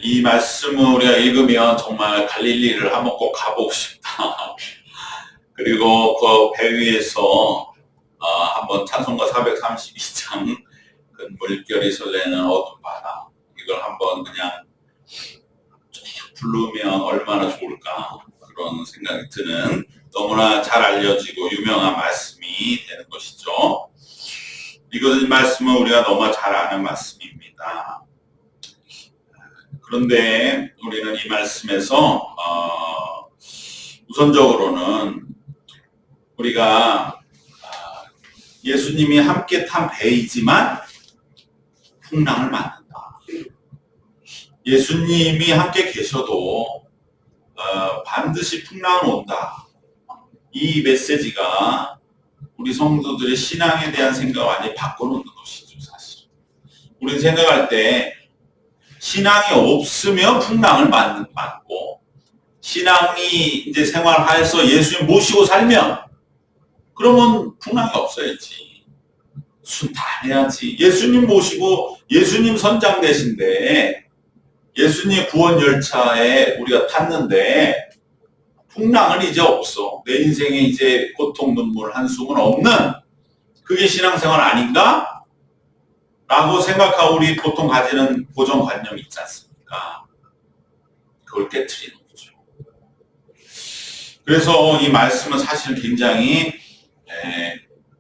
이 말씀을 우리가 읽으면 정말 갈릴리를 한번 꼭 가보고 싶다. 그리고 그 배 위에서 한번 찬송가 432장 그 물결이 설레는 어둠 바다 이걸 한번 그냥 쭉 부르면 얼마나 좋을까 그런 생각이 드는 너무나 잘 알려지고 유명한 말씀이 되는 것이죠. 이 말씀은 우리가 너무 잘 아는 말씀입니다. 그런데 우리는 이 말씀에서 우선적으로는 우리가 예수님이 함께 탄 배이지만 풍랑을 맞는다. 예수님이 함께 계셔도 반드시 풍랑은 온다. 이 메시지가 우리 성도들의 신앙에 대한 생각을 완전히 바꿔놓는 것이죠, 사실. 우리는 생각할 때 신앙이 없으면 풍랑을 맞고, 신앙이 이제 생활해서 예수님 모시고 살면, 그러면 풍랑이 없어야지. 순탄해야지. 예수님 모시고 예수님 선장 되신데, 예수님 구원 열차에 우리가 탔는데, 풍랑은 이제 없어. 내 인생에 이제 고통, 눈물, 한숨은 없는 그게 신앙생활 아닌가? 라고 생각하고 우리 보통 가지는 고정관념이 있지 않습니까? 그걸 깨트리는 거죠. 그래서 이 말씀은 사실 굉장히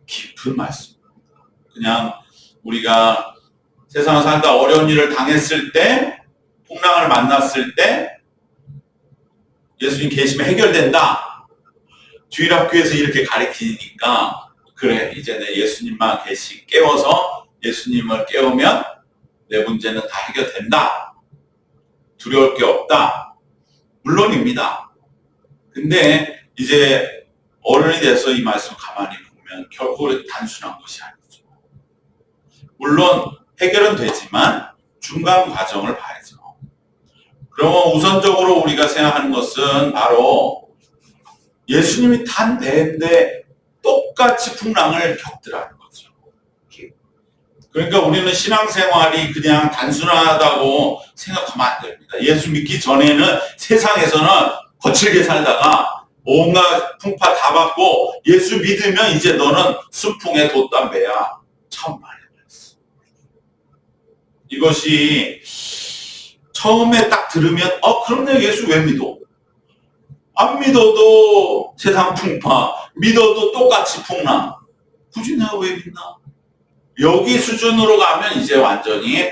깊은 말씀입니다. 그냥 우리가 세상을 살다 어려운 일을 당했을 때, 풍랑을 만났을 때 예수님 계시면 해결된다. 주일학교에서 이렇게 가르치니까 그래 이제는 예수님만 깨워서 예수님을 깨우면 내 문제는 다 해결된다. 두려울 게 없다. 물론입니다. 근데 이제 어른이 돼서 이 말씀 가만히 보면 결코 단순한 것이 아니죠. 물론 해결은 되지만 중간 과정을 봐야죠. 그러면 우선적으로 우리가 생각하는 것은 바로 예수님이 탄 배인데 똑같이 풍랑을 겪더라는 거죠. 그러니까 우리는 신앙생활이 그냥 단순하다고 생각하면 안 됩니다. 예수 믿기 전에는 세상에서는 거칠게 살다가 온갖 풍파 다 받고 예수 믿으면 이제 너는 순풍의 돛담배야. 참 많이 그랬어. 이것이 처음에 딱 들으면 그럼 내가 예수 왜 믿어? 안 믿어도 세상 풍파, 믿어도 똑같이 풍랑. 굳이 내가 왜 믿나? 여기 수준으로 가면 이제 완전히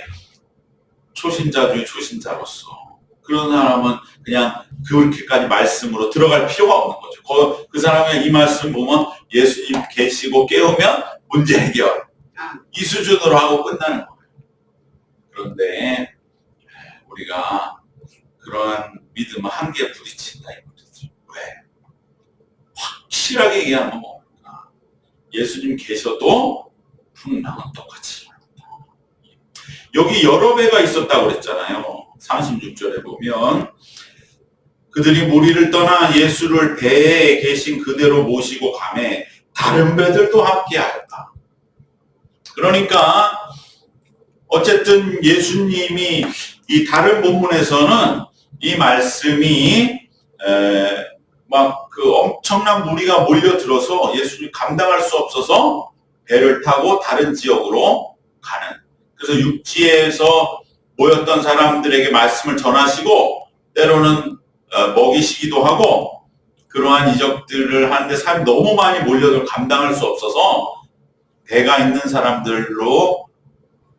초신자 중에 초신자로서 그런 사람은 그냥 그렇게까지 말씀으로 들어갈 필요가 없는 거죠. 그 사람의 이 말씀 보면 예수님 계시고 깨우면 문제 해결. 이 수준으로 하고 끝나는 거예요. 그런데 우리가 그러한 믿음을 한계에 부딪힌다 이거죠. 왜? 확실하게 얘기하면 뭡니까? 예수님 계셔도 풍랑은 똑같이 일어난다. 여기 여러 배가 있었다고 그랬잖아요. 36절에 보면 그들이 무리를 떠나 예수를 배에 계신 그대로 모시고 가매 다른 배들도 함께 하였다. 그러니까 어쨌든 예수님이 이 다른 본문에서는 이 말씀이 막 그 엄청난 무리가 몰려들어서 예수님 감당할 수 없어서 배를 타고 다른 지역으로 가는. 그래서 육지에서 모였던 사람들에게 말씀을 전하시고 때로는 먹이시기도 하고 그러한 이적들을 하는데 사람이 너무 많이 몰려들어 감당할 수 없어서 배가 있는 사람들로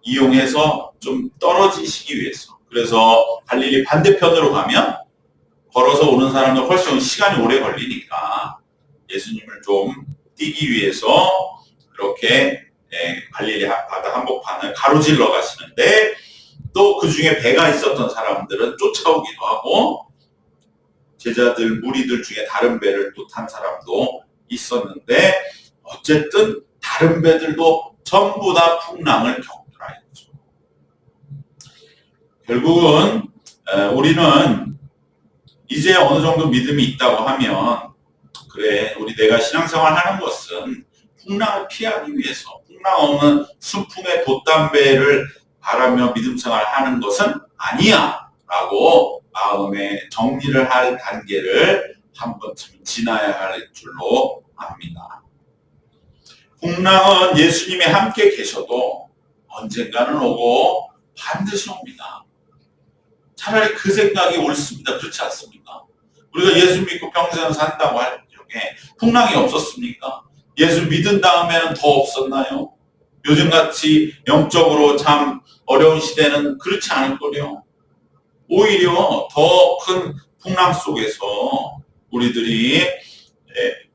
이용해서 좀 떨어지시기 위해서. 그래서 갈릴리 반대편으로 가면 걸어서 오는 사람들 훨씬 시간이 오래 걸리니까 예수님을 좀 띄기 위해서 그렇게 갈릴리 바다 한복판을 가로질러 가시는데 또 그 중에 배가 있었던 사람들은 쫓아오기도 하고 제자들 무리들 중에 다른 배를 또 탄 사람도 있었는데 어쨌든 다른 배들도 전부 다 풍랑을 겪더라 이거죠. 결국은 우리는 이제 어느 정도 믿음이 있다고 하면 그래 우리 내가 신앙생활 하는 것은 풍랑을 피하기 위해서 풍랑 없는 순풍의 돛담배를 바라며 믿음생활 하는 것은 아니야. 라고 마음의 정리를 할 단계를 한 번쯤 지나야 할 줄로 압니다. 풍랑은 예수님이 함께 계셔도 언젠가는 오고 반드시 옵니다. 차라리 그 생각이 옳습니다. 그렇지 않습니까? 우리가 예수 믿고 평생 산다고 할 적에 풍랑이 없었습니까? 예수 믿은 다음에는 더 없었나요? 요즘같이 영적으로 참 어려운 시대는 그렇지 않을 거요. 오히려 더 큰 풍랑 속에서 우리들이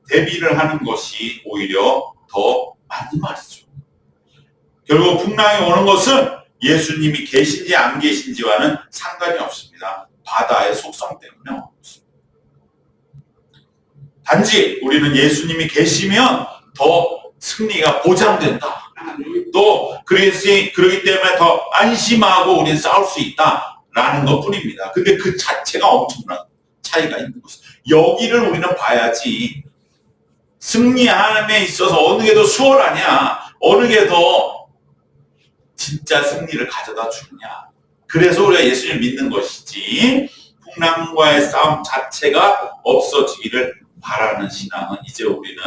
대비를 하는 것이 오히려 더 맞는 말이죠. 결국 풍랑이 오는 것은 예수님이 계신지 안 계신지와는 상관이 없습니다. 바다의 속성 때문에 오는 것입니다. 단지 우리는 예수님이 계시면 더 승리가 보장된다. 또 그렇기 때문에 더 안심하고 우리는 싸울 수 있다라는 것뿐입니다. 근데 그 자체가 엄청난 차이가 있는 것이죠. 여기를 우리는 봐야지 승리함에 있어서 어느 게 더 수월하냐, 어느 게 더 진짜 승리를 가져다 주느냐. 그래서 우리가 예수님을 믿는 것이지 풍랑과의 싸움 자체가 없어지기를 바라는 신앙은 이제 우리는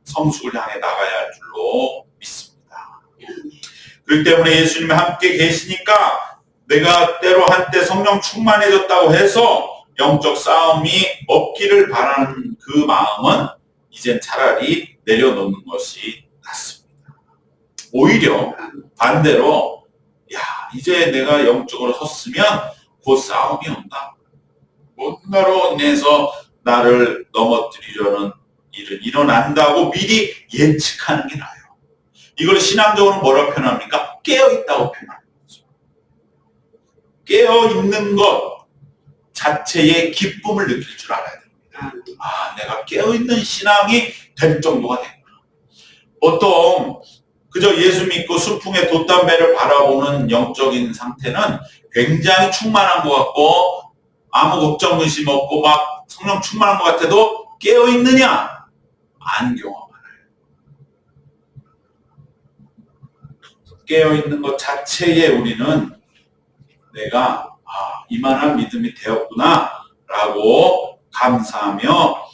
성숙을 향해 나가야 할 줄로 믿습니다. 그렇기 때문에 예수님이 함께 계시니까 내가 때로 한때 성령 충만해졌다고 해서 영적 싸움이 없기를 바라는 그 마음은 이젠 차라리 내려놓는 것이 낫습니다. 오히려 반대로 이제 내가 영적으로 섰으면 곧 싸움이 온다. 뭔가로 인해서 나를 넘어뜨리려는 일은 일어난다고 미리 예측하는 게 나아요. 이걸 신앙적으로 뭐라고 표현합니까? 깨어있다고 표현하는 거죠. 깨어있는 것 자체의 기쁨을 느낄 줄 알아야 됩니다. 내가 깨어있는 신앙이 될 정도가 됐구나. 보통 그저 예수 믿고 순풍의 돛담배를 바라보는 영적인 상태는 굉장히 충만한 것 같고 아무 걱정 의심 없고 막 성령 충만한 것 같아도 깨어있느냐? 아닌 경우가 많아요. 깨어있는 것 자체에 우리는 내가 이만한 믿음이 되었구나 라고 감사하며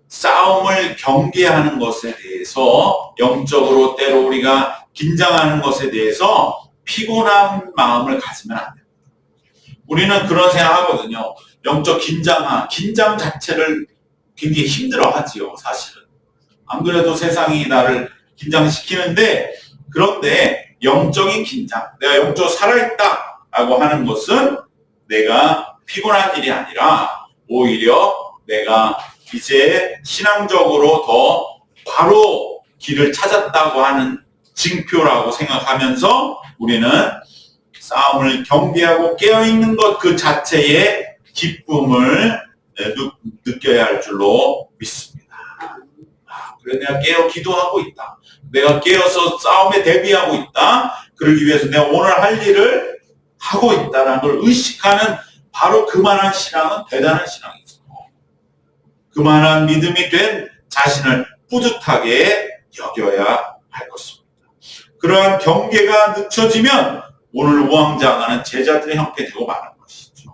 싸움을 경계하는 것에 대해서 영적으로 때로 우리가 긴장하는 것에 대해서 피곤한 마음을 가지면 안 됩니다. 우리는 그런 생각하거든요. 영적 긴장 자체를 굉장히 힘들어하지요. 사실은. 안 그래도 세상이 나를 긴장시키는데 그런데 영적인 긴장, 내가 영적으로 살아있다 라고 하는 것은 내가 피곤한 일이 아니라 오히려 내가 이제 신앙적으로 더 바로 길을 찾았다고 하는 징표라고 생각하면서 우리는 싸움을 경계하고 깨어있는 것 그 자체의 기쁨을 느껴야 할 줄로 믿습니다. 그래 내가 깨어 기도하고 있다. 내가 깨어서 싸움에 대비하고 있다. 그러기 위해서 내가 오늘 할 일을 하고 있다는 걸 의식하는 바로 그만한 신앙은 대단한 신앙이죠. 그만한 믿음이 된 자신을 뿌듯하게 여겨야 할 것입니다. 그러한 경계가 늦춰지면 오늘 우왕좌왕하는 제자들의 형태 되고 마는 것이죠.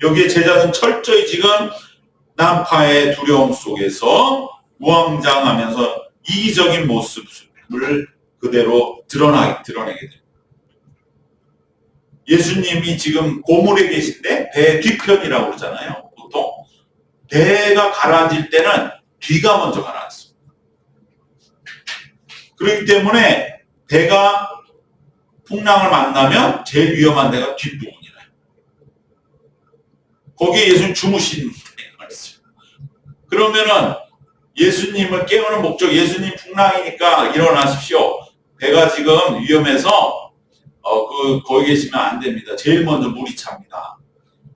여기에 제자들은 철저히 지금 난파의 두려움 속에서 우왕좌왕하면서 이기적인 모습을 그대로 드러내게 됩니다. 예수님이 지금 고물에 계신데 배 뒤편이라고 그러잖아요. 보통 배가 가라앉을 때는 뒤가 먼저 가라앉습니다. 그렇기 때문에 배가 풍랑을 만나면 제일 위험한 데가 뒷부분이래요. 거기에 예수님 주무신 데가 있어요. 그러면은 예수님을 깨우는 목적, 예수님 풍랑이니까 일어나십시오. 배가 지금 위험해서 거기 계시면 안 됩니다. 제일 먼저 물이 찹니다.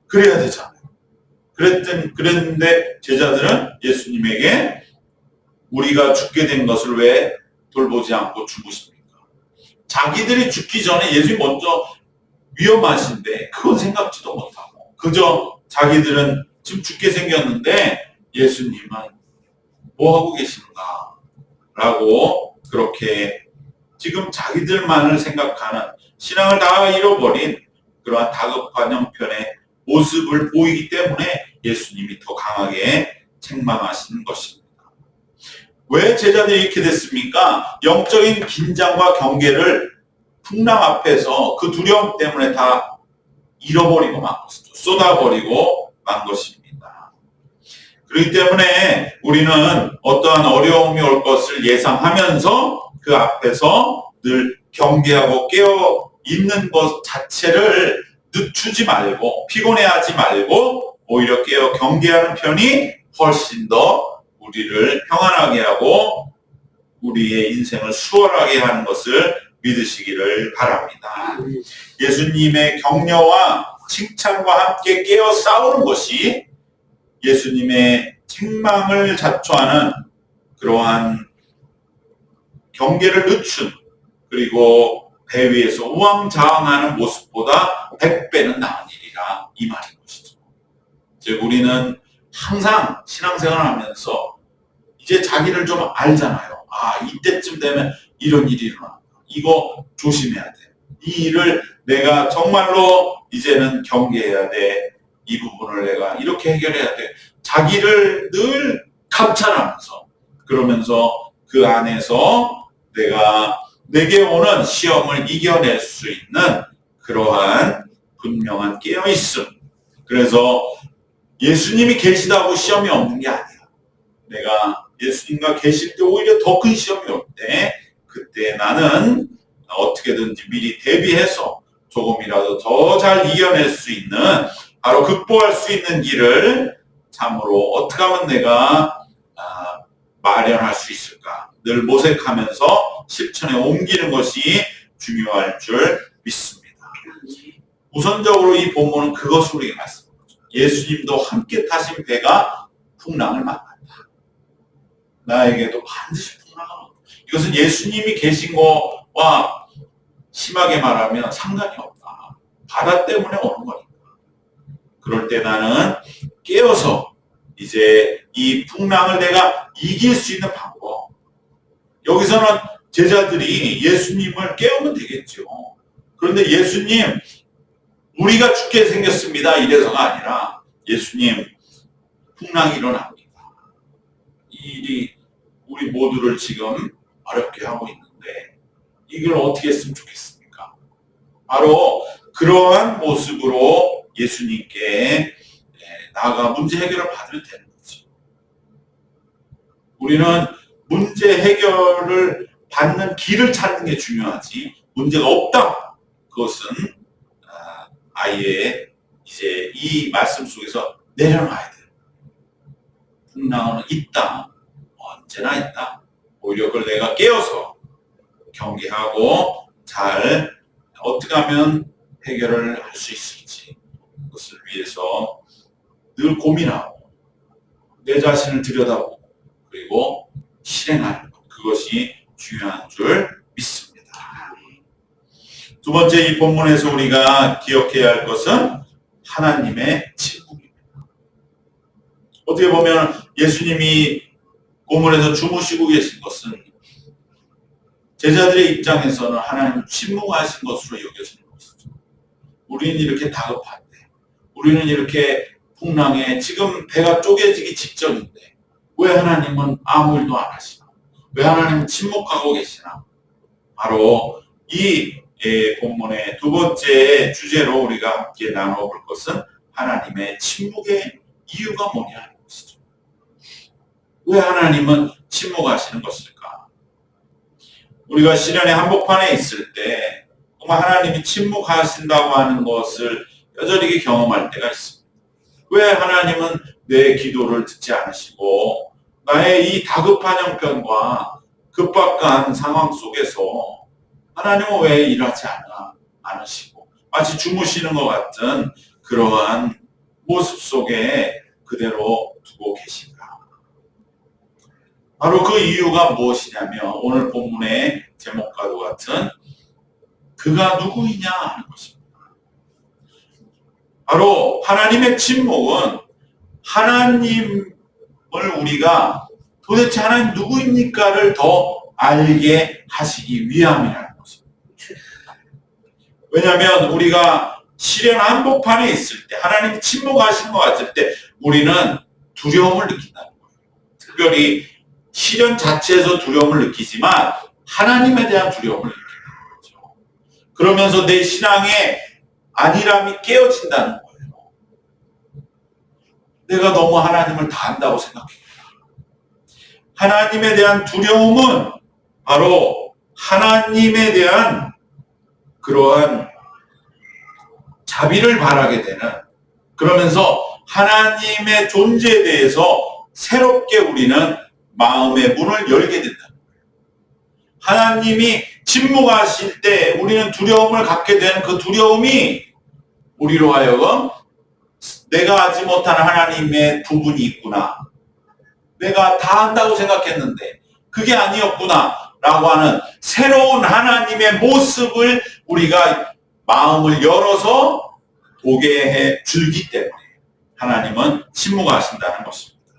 그래야 되잖아요. 그랬는데 제자들은 예수님에게 우리가 죽게 된 것을 왜 돌보지 않고 주무십니까? 자기들이 죽기 전에 예수님 먼저 위험하신데 그건 생각지도 못하고 그저 자기들은 지금 죽게 생겼는데 예수님은 뭐 하고 계신가? 라고 그렇게 지금 자기들만을 생각하는 신앙을 다 잃어버린 그러한 다급한 형편의 모습을 보이기 때문에 예수님이 더 강하게 책망하시는 것입니다. 왜 제자들이 이렇게 됐습니까? 영적인 긴장과 경계를 풍랑 앞에서 그 두려움 때문에 다 잃어버리고 만 것이죠. 쏟아버리고 만 것입니다. 그렇기 때문에 우리는 어떠한 어려움이 올 것을 예상하면서 그 앞에서 늘 경계하고 깨어 있는 것 자체를 늦추지 말고 피곤해하지 말고 오히려 깨어 경계하는 편이 훨씬 더 우리를 평안하게 하고 우리의 인생을 수월하게 하는 것을 믿으시기를 바랍니다. 예수님의 격려와 칭찬과 함께 깨어 싸우는 것이 예수님의 책망을 자초하는 그러한 경계를 늦춘 그리고 배 위에서 우왕좌왕하는 모습보다 100배는 나은 일이라 이 말인 것이죠. 즉 우리는 항상 신앙생활을 하면서 이제 자기를 좀 알잖아요. 이때쯤 되면 이런 일이 일어나. 이거 조심해야 돼. 이 일을 내가 정말로 이제는 경계해야 돼. 이 부분을 내가 이렇게 해결해야 돼. 자기를 늘 감찰하면서 그러면서 그 안에서 내게 오는 시험을 이겨낼 수 있는 그러한 분명한 깨어있음. 그래서 예수님이 계시다고 시험이 없는 게 아니야. 내가 예수님과 계실 때 오히려 더 큰 시험이 올 때 그때 나는 어떻게든지 미리 대비해서 조금이라도 더 잘 이겨낼 수 있는 바로 극복할 수 있는 길을 참으로 어떻게 하면 내가 마련할 수 있을까 늘 모색하면서 실천에 옮기는 것이 중요할 줄 믿습니다. 우선적으로 이 본문은 그것을 우리에게 말씀하죠. 예수님도 함께 타신 배가 풍랑을 만난다. 나에게도 반드시 풍랑을 온다. 이것은 예수님이 계신 거와 심하게 말하면 상관이 없다. 바다 때문에 오는 거니까. 그럴 때 나는 깨어서 이제 이 풍랑을 내가 이길 수 있는 방법. 여기서는 제자들이 예수님을 깨우면 되겠죠. 그런데 예수님, 우리가 죽게 생겼습니다. 이래서가 아니라 예수님, 풍랑이 일어납니다. 이 일이 우리 모두를 지금 어렵게 하고 있는데 이걸 어떻게 했으면 좋겠습니까? 바로 그러한 모습으로 예수님께 나아가 문제 해결을 받으면 되는 거지. 우리는 문제 해결을 받는 길을 찾는 게 중요하지 문제가 없다. 그것은 아예 이제 이 말씀 속에서 내려놔야 돼요. 풍랑은 있다. 언제나 있다. 오히려 그걸 내가 깨어서 경계하고 잘 어떻게 하면 해결을 할 수 있을지 그것을 위해서 늘 고민하고 내 자신을 들여다보고 그리고 실행하는 것 그것이 중요한 줄 믿습니다. 두 번째 이 본문에서 우리가 기억해야 할 것은 하나님의 침묵입니다. 어떻게 보면 예수님이 고문에서 주무시고 계신 것은 제자들의 입장에서는 하나님 침묵하신 것으로 여겨지는 것이죠. 우리는 이렇게 다급한데 우리는 이렇게 풍랑에 지금 배가 쪼개지기 직전인데 왜 하나님은 아무 일도 안 하시나? 왜 하나님은 침묵하고 계시나? 바로 이 본문의 두 번째 주제로 우리가 함께 나눠볼 것은 하나님의 침묵의 이유가 뭐냐 하는 것이죠. 왜 하나님은 침묵하시는 것일까? 우리가 시련의 한복판에 있을 때 정말 하나님이 침묵하신다고 하는 것을 뼈저리게 경험할 때가 있습니다. 왜 하나님은 내 기도를 듣지 않으시고 나의 이 다급한 형편과 급박한 상황 속에서 하나님은 왜 일하지 않으시고 마치 주무시는 것 같은 그러한 모습 속에 그대로 두고 계신가? 바로 그 이유가 무엇이냐면 오늘 본문의 제목과도 같은 그가 누구이냐 하는 것입니다. 바로 하나님의 침묵은 하나님을 우리가 도대체 하나님 누구입니까를 더 알게 하시기 위함이라는 것입니다. 왜냐하면 우리가 시련 한복판에 있을 때, 하나님이 침묵하신 것 같을 때 우리는 두려움을 느낀다는 거예요. 특별히 시련 자체에서 두려움을 느끼지만 하나님에 대한 두려움을 느낀다는 거죠. 그러면서 내 신앙의 안일함이 깨어진다는 거예요. 내가 너무 하나님을 다 안다고 생각해요. 하나님에 대한 두려움은 바로 하나님에 대한 그러한 자비를 바라게 되는, 그러면서 하나님의 존재에 대해서 새롭게 우리는 마음의 문을 열게 된다. 하나님이 침묵하실 때 우리는 두려움을 갖게 되는 그 두려움이 우리로 하여금 내가 하지 못한 하나님의 부분이 있구나, 내가 다 한다고 생각했는데 그게 아니었구나 라고 하는 새로운 하나님의 모습을 우리가 마음을 열어서 보게 해 주기 때문에 하나님은 침묵하신다는 것입니다.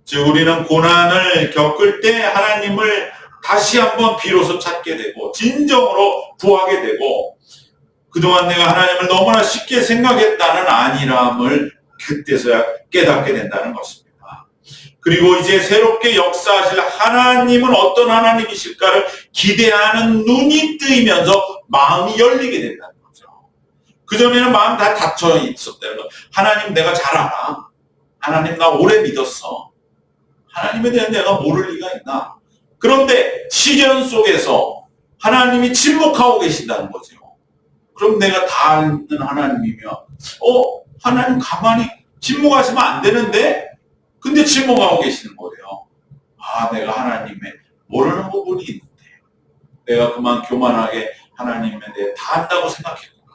즉 우리는 고난을 겪을 때 하나님을 다시 한번 비로소 찾게 되고 진정으로 구하게 되고, 그동안 내가 하나님을 너무나 쉽게 생각했다는 안일함을 그때서야 깨닫게 된다는 것입니다. 그리고 이제 새롭게 역사하실 하나님은 어떤 하나님이실까를 기대하는 눈이 뜨이면서 마음이 열리게 된다는 거죠. 그전에는 마음 다 닫혀 있었다는 거. 하나님 내가 잘 알아. 하나님 나 오래 믿었어. 하나님에 대한 내가 모를 리가 있나. 그런데 시련 속에서 하나님이 침묵하고 계신다는 거죠. 그럼 내가 다 아는 하나님이면 하나님 가만히 침묵하시면 안 되는데 근데 침묵하고 계시는 거예요. 아, 내가 하나님의 모르는 부분이 있는데 내가 그만 교만하게 하나님에 대해 다 안다고 생각했구나.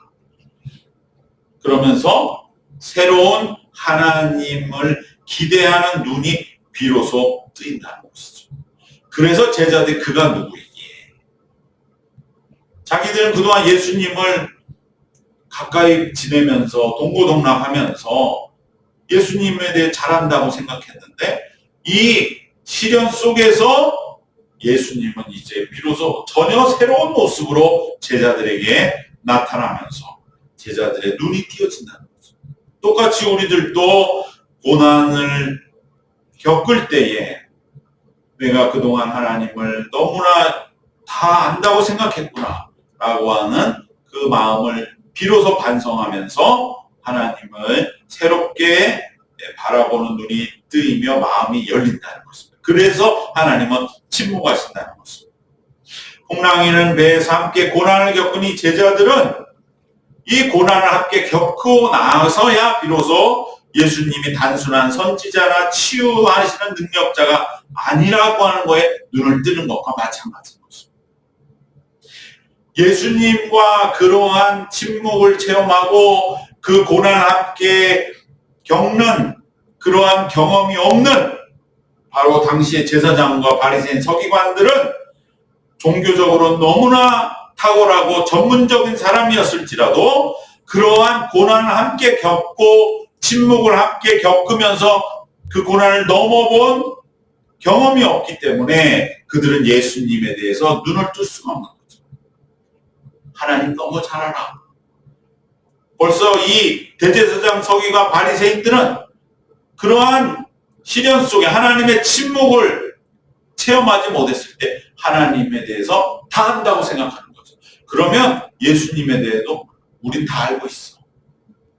그러면서 새로운 하나님을 기대하는 눈이 비로소 뜨인다는 것이죠. 그래서 제자들이 그가 누구이기에, 자기들은 그동안 예수님을 가까이 지내면서 동고동락하면서 예수님에 대해 잘한다고 생각했는데 이 시련 속에서 예수님은 이제 비로소 전혀 새로운 모습으로 제자들에게 나타나면서 제자들의 눈이 띄어진다는 거죠. 똑같이 우리들도 고난을 겪을 때에 내가 그동안 하나님을 너무나 다 안다고 생각했구나 라고 하는 그 마음을 비로소 반성하면서 하나님을 새롭게 바라보는 눈이 뜨이며 마음이 열린다는 것입니다. 그래서 하나님은 침묵하신다는 것입니다. 홍랑이는 배에서 함께 고난을 겪은 이 제자들은 이 고난을 함께 겪고 나서야 비로소 예수님이 단순한 선지자나 치유하시는 능력자가 아니라고 하는 거에 눈을 뜨는 것과 마찬가지인 것입니다. 예수님과 그러한 침묵을 체험하고 그 고난을 함께 겪는 그러한 경험이 없는 바로 당시의 제사장과 바리새인 서기관들은 종교적으로 너무나 탁월하고 전문적인 사람이었을지라도 그러한 고난을 함께 겪고 침묵을 함께 겪으면서 그 고난을 넘어본 경험이 없기 때문에 그들은 예수님에 대해서 눈을 뜰 수가 없는 거죠. 하나님 너무 잘 알아. 벌써 이 대제사장 서기관 바리새인들은 그러한 시련 속에 하나님의 침묵을 체험하지 못했을 때 하나님에 대해서 다 안다고 생각하는 거죠. 그러면 예수님에 대해도 우린 다 알고 있어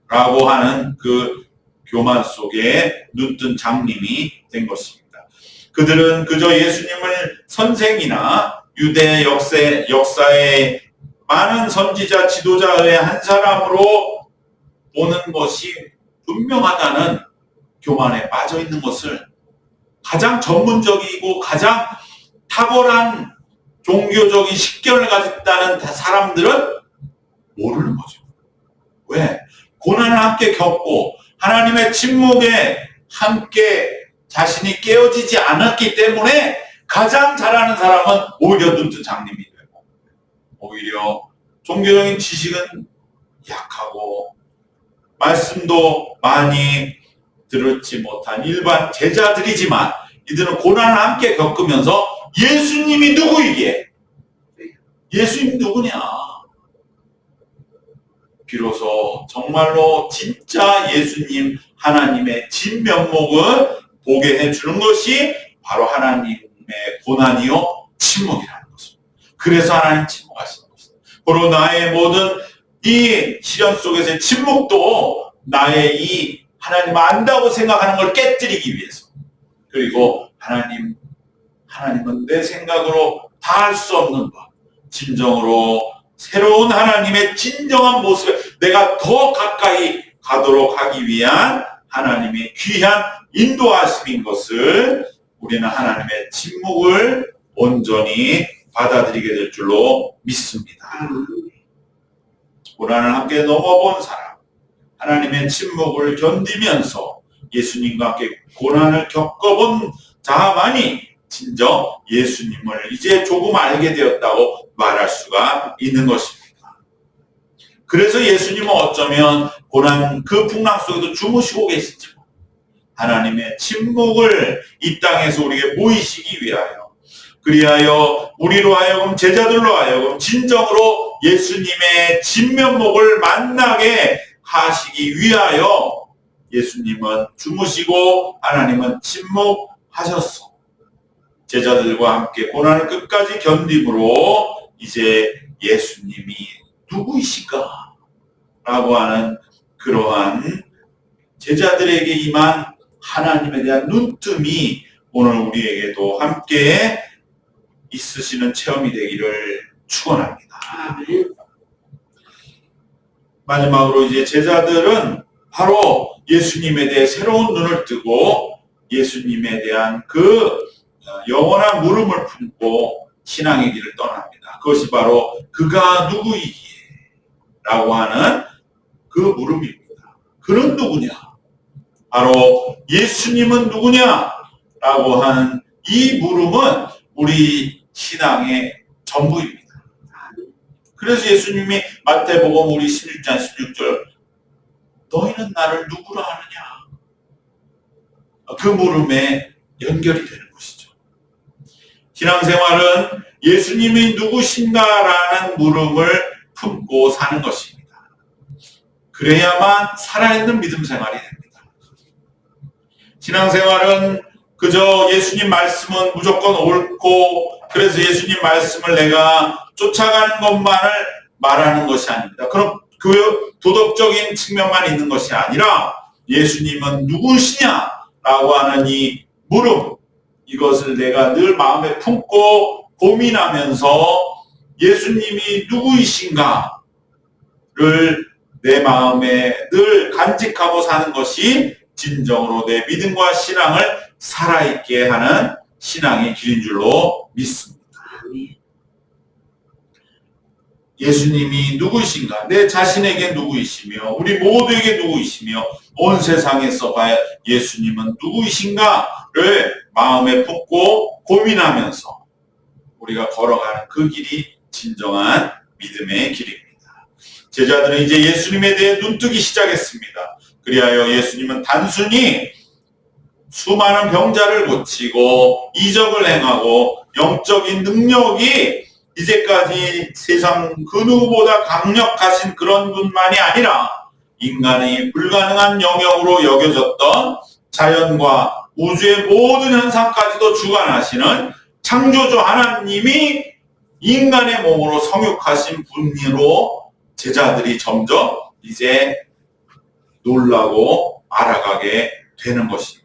라고 하는 그 교만 속에 눈뜬 장님이 된 것입니다. 그들은 그저 예수님을 선생이나 유대 역사의 많은 선지자 지도자의 한 사람으로 보는 것이 분명하다는 교만에 빠져 있는 것을 가장 전문적이고 가장 탁월한 종교적인 식견을 가졌다는 사람들은 모르는 거죠. 왜? 고난을 함께 겪고 하나님의 침묵에 함께 자신이 깨어지지 않았기 때문에 가장 잘하는 사람은 오히려 눈뜬 장님이 되고 오히려 종교적인 지식은 약하고 말씀도 많이 들었지 못한 일반 제자들이지만 이들은 고난을 함께 겪으면서 예수님이 누구이기에, 예수님이 누구냐, 비로소 정말로 진짜 예수님 하나님의 진면목을 보게 해주는 것이 바로 하나님의 고난이요 침묵이라는 것입니다. 그래서 하나님 침묵하시는 것입니다. 바로 나의 모든 이 시련 속에서의 침묵도 나의 이 하나님 안다고 생각하는 걸 깨뜨리기 위해서, 그리고 하나님은 내 생각으로 다 할 수 없는 것, 진정으로 새로운 하나님의 진정한 모습에 내가 더 가까이 가도록 하기 위한 하나님의 귀한 인도하심인 것을 우리는 하나님의 침묵을 온전히 받아들이게 될 줄로 믿습니다. 고난을 함께 넘어본 사람, 하나님의 침묵을 견디면서 예수님과 함께 고난을 겪어본 자만이 진정 예수님을 이제 조금 알게 되었다고 말할 수가 있는 것입니다. 그래서 예수님은 어쩌면 고난 그 풍랑 속에도 주무시고 계시지만 하나님의 침묵을 이 땅에서 우리에게 보이시기 위하여, 그리하여 우리로 하여금 제자들로 하여금 진정으로 예수님의 진면목을 만나게 하시기 위하여 예수님은 주무시고 하나님은 침묵하셨어. 제자들과 함께 고난을 끝까지 견딤으로 이제 예수님이 누구이실까? 라고 하는 그러한 제자들에게 임한 하나님에 대한 눈뜸이 오늘 우리에게도 함께 있으시는 체험이 되기를 축원합니다. 마지막으로 이제 제자들은 바로 예수님에 대해 새로운 눈을 뜨고 예수님에 대한 그 영원한 물음을 품고 신앙의 길을 떠납니다. 그것이 바로 그가 누구이기에 라고 하는 그 물음입니다. 그는 누구냐? 바로 예수님은 누구냐? 라고 하는 이 물음은 우리 신앙의 전부입니다. 그래서 예수님이 마태복음 우리 16장 16절 너희는 나를 누구라 하느냐? 그 물음에 연결이 되는 것이죠. 신앙생활은 예수님이 누구신가라는 물음을 품고 사는 것입니다. 그래야만 살아있는 믿음 생활이 됩니다. 신앙생활은 그저 예수님 말씀은 무조건 옳고 그래서 예수님 말씀을 내가 쫓아가는 것만을 말하는 것이 아닙니다. 그럼 그 도덕적인 측면만 있는 것이 아니라 예수님은 누구시냐라고 하는 이 물음, 이것을 내가 늘 마음에 품고 고민하면서 예수님이 누구이신가를 내 마음에 늘 간직하고 사는 것이 진정으로 내 믿음과 신앙을 살아있게 하는 신앙의 길인 줄로 믿습니다. 예수님이 누구이신가? 내 자신에게 누구이시며 우리 모두에게 누구이시며 온 세상에서 봐야 예수님은 누구이신가를 마음에 품고 고민하면서 우리가 걸어가는 그 길이 진정한 믿음의 길입니다. 제자들은 이제 예수님에 대해 눈뜨기 시작했습니다. 그리하여 예수님은 단순히 수많은 병자를 고치고 이적을 행하고 영적인 능력이 이제까지 세상 그 누구보다 강력하신 그런 분만이 아니라 인간의 불가능한 영역으로 여겨졌던 자연과 우주의 모든 현상까지도 주관하시는 창조주 하나님이 인간의 몸으로 성육하신 분으로 제자들이 점점 이제 놀라고 알아가게 되는 것입니다.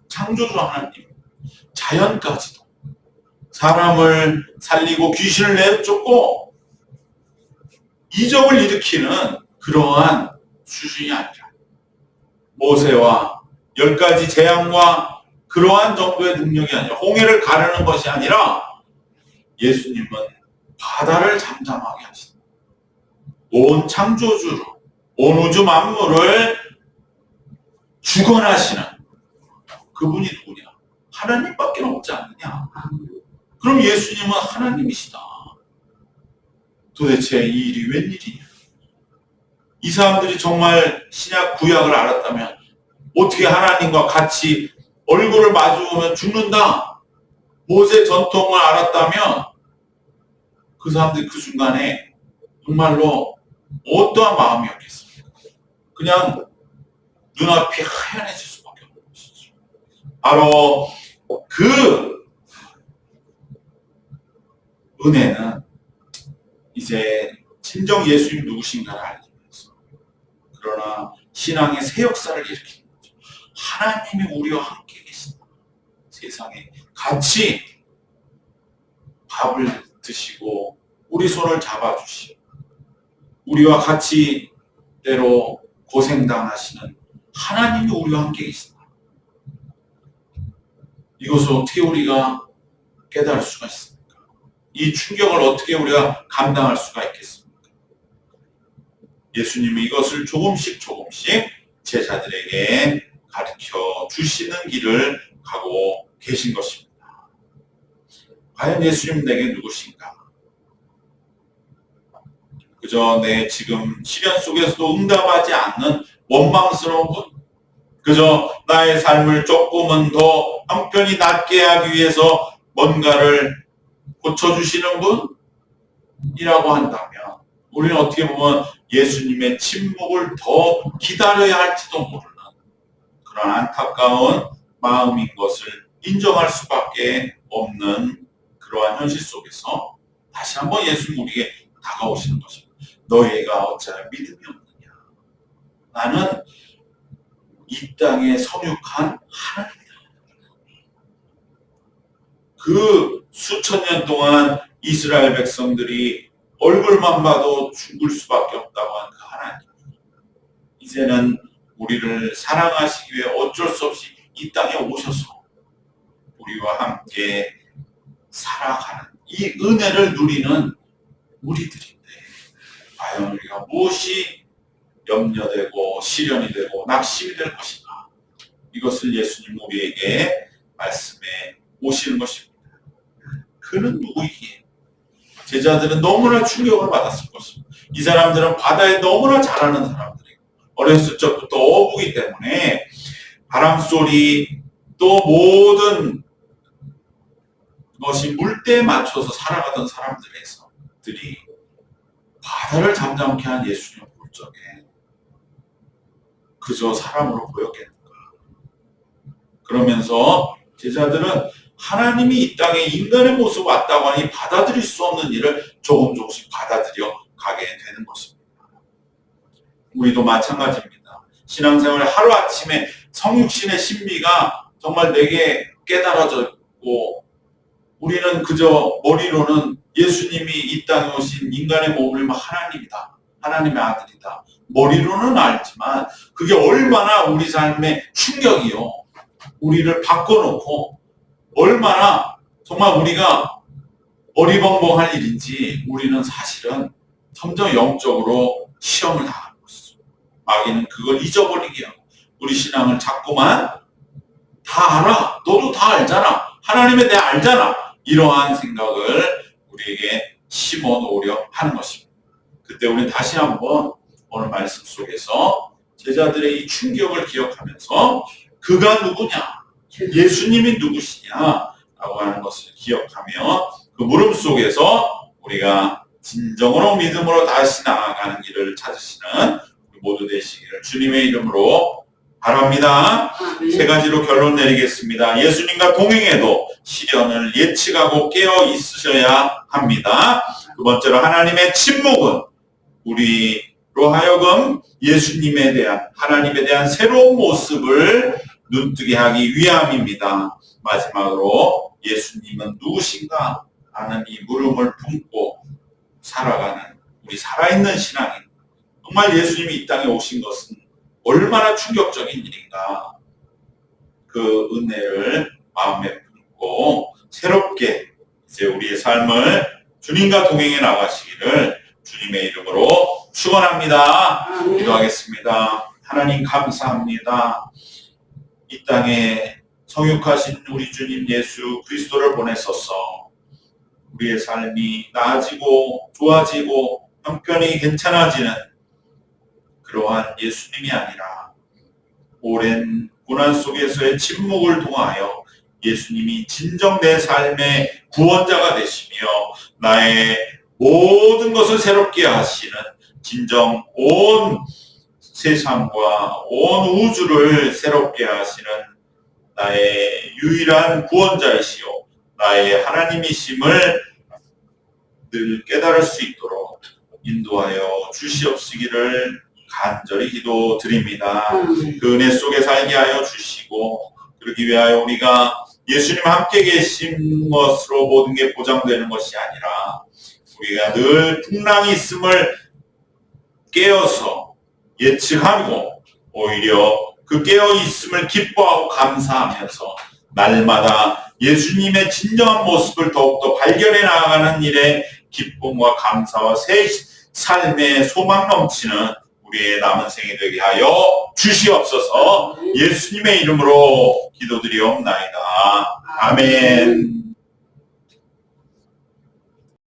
창조주 하나님, 자연까지도 사람을 살리고 귀신을 내쫓고 이적을 일으키는 그러한 수준이 아니라 모세와 10가지 재앙과 그러한 정도의 능력이 아니라 홍해를 가르는 것이 아니라 예수님은 바다를 잠잠하게 하신다. 온 창조주로 온 우주 만물을 주관하시는 그분이 누구냐? 하나님밖에 없지 않느냐? 그럼 예수님은 하나님이시다. 도대체 이 일이 웬일이냐? 이 사람들이 정말 신약 구약을 알았다면 어떻게 하나님과 같이 얼굴을 마주보면 죽는다. 모세 전통을 알았다면 그 사람들이 그 순간에 정말로 어떠한 마음이었겠습니까? 그냥 눈앞이 하얀해질 수밖에 없는 것이죠. 바로 그 은혜는 이제 진정 예수님 누구신가를 알리면서, 그러나 신앙의 새 역사를 일으키는 거죠. 하나님이 우리와 함께 계신다. 세상에 같이 밥을 드시고 우리 손을 잡아주시고 우리와 같이 때로 고생당하시는 하나님이 우리와 함께 계신다. 이것을 어떻게 우리가 깨달을 수가 있습니까? 이 충격을 어떻게 우리가 감당할 수가 있겠습니까? 예수님이 이것을 조금씩 제자들에게 가르쳐 주시는 길을 가고 계신 것입니다. 과연 예수님 내게 누구신가? 그저 내 지금 시련 속에서도 응답하지 않는 원망스러운 분, 그저 나의 삶을 조금은 더 형편이 낫게 하기 위해서 뭔가를 고쳐주시는 분이라고 한다면, 우리는 어떻게 보면 예수님의 침묵을 더 기다려야 할지도 모르는 그런 안타까운 마음인 것을 인정할 수밖에 없는 그러한 현실 속에서 다시 한번 예수님 우리에게 다가오시는 것입니다. 너희가 어찌하여 믿음이 없느냐? 나는 이 땅에 성육한 하나님이다. 그 수천 년 동안 이스라엘 백성들이 얼굴만 봐도 죽을 수밖에 없다고 한 그 하나님, 이제는 우리를 사랑하시기 위해 어쩔 수 없이 이 땅에 오셔서 우리와 함께 살아가는 이 은혜를 누리는 우리들인데, 과연 우리가 무엇이 염려되고 시련이 되고 낙심이 될 것인가? 이것을 예수님 우리에게 말씀해 오시는 것입니다. 그는 누구이기에? 제자들은 너무나 충격을 받았을 것입니다. 이 사람들은 바다에 너무나 잘 아는 사람들이고 어렸을 적부터 어부기 때문에 바람소리 또 모든 것이 물때에 맞춰서 살아가던 사람들이 바다를 잠잠케 한 예수님을 볼 적에 그저 사람으로 보였겠는가. 그러면서 제자들은 하나님이 이 땅에 인간의 모습 왔다고 하니 받아들일 수 없는 일을 조금씩 받아들여 가게 되는 것입니다. 우리도 마찬가지입니다. 신앙생활 하루아침에 성육신의 신비가 정말 내게 깨달아졌고, 우리는 그저 머리로는 예수님이 이 땅에 오신 인간의 몸을 하나님이다, 하나님의 아들이다, 머리로는 알지만 그게 얼마나 우리 삶의 충격이요, 우리를 바꿔놓고 얼마나 정말 우리가 어리벙벙할 일인지 우리는 사실은 점점 영적으로 시험을 당하는 것이죠. 마귀는 그걸 잊어버리게 하고 우리 신앙을 자꾸만 다 알아, 너도 다 알잖아, 하나님에 대해 알잖아, 이러한 생각을 우리에게 심어놓으려 하는 것입니다. 그때 우리는 다시 한번 오늘 말씀 속에서 제자들의 이 충격을 기억하면서 그가 누구냐, 예수님이 누구시냐 라고 하는 것을 기억하며 그 물음 속에서 우리가 진정으로 믿음으로 다시 나아가는 길을 찾으시는 우리 모두 되시기를 주님의 이름으로 바랍니다. 세 가지로 결론 내리겠습니다. 예수님과 동행해도 시련을 예측하고 깨어 있으셔야 합니다. 두 번째로, 하나님의 침묵은 우리로 하여금 예수님에 대한, 하나님에 대한 새로운 모습을 눈뜨게 하기 위함입니다. 마지막으로, 예수님은 누구신가 하는 이 물음을 품고 살아가는 우리 살아있는 신앙인, 정말 예수님이 이 땅에 오신 것은 얼마나 충격적인 일인가, 그 은혜를 마음에 품고 새롭게 이제 우리의 삶을 주님과 동행해 나가시기를 주님의 이름으로 축원합니다. 기도하겠습니다. 하나님 감사합니다. 이 땅에 성육하신 우리 주님 예수 그리스도를 보내셔서 우리의 삶이 나아지고 좋아지고 형편이 괜찮아지는 그러한 예수님이 아니라 오랜 고난 속에서의 침묵을 통하여 예수님이 진정 내 삶의 구원자가 되시며 나의 모든 것을 새롭게 하시는 진정 온 세상과 온 우주를 새롭게 하시는 나의 유일한 구원자이시오 나의 하나님이심을 늘 깨달을 수 있도록 인도하여 주시옵시기를 간절히 기도드립니다. 그 은혜 속에 살게 하여 주시고 그러기 위하여 우리가 예수님 함께 계신 것으로 모든 게 보장되는 것이 아니라 우리가 늘 풍랑이 있음을 깨어서 예측하고 오히려 그 깨어있음을 기뻐하고 감사하면서 날마다 예수님의 진정한 모습을 더욱더 발견해 나아가는 일에 기쁨과 감사와 새 삶의 소망 넘치는 우리의 남은 생이 되게 하여 주시옵소서. 예수님의 이름으로 기도드리옵나이다. 아멘.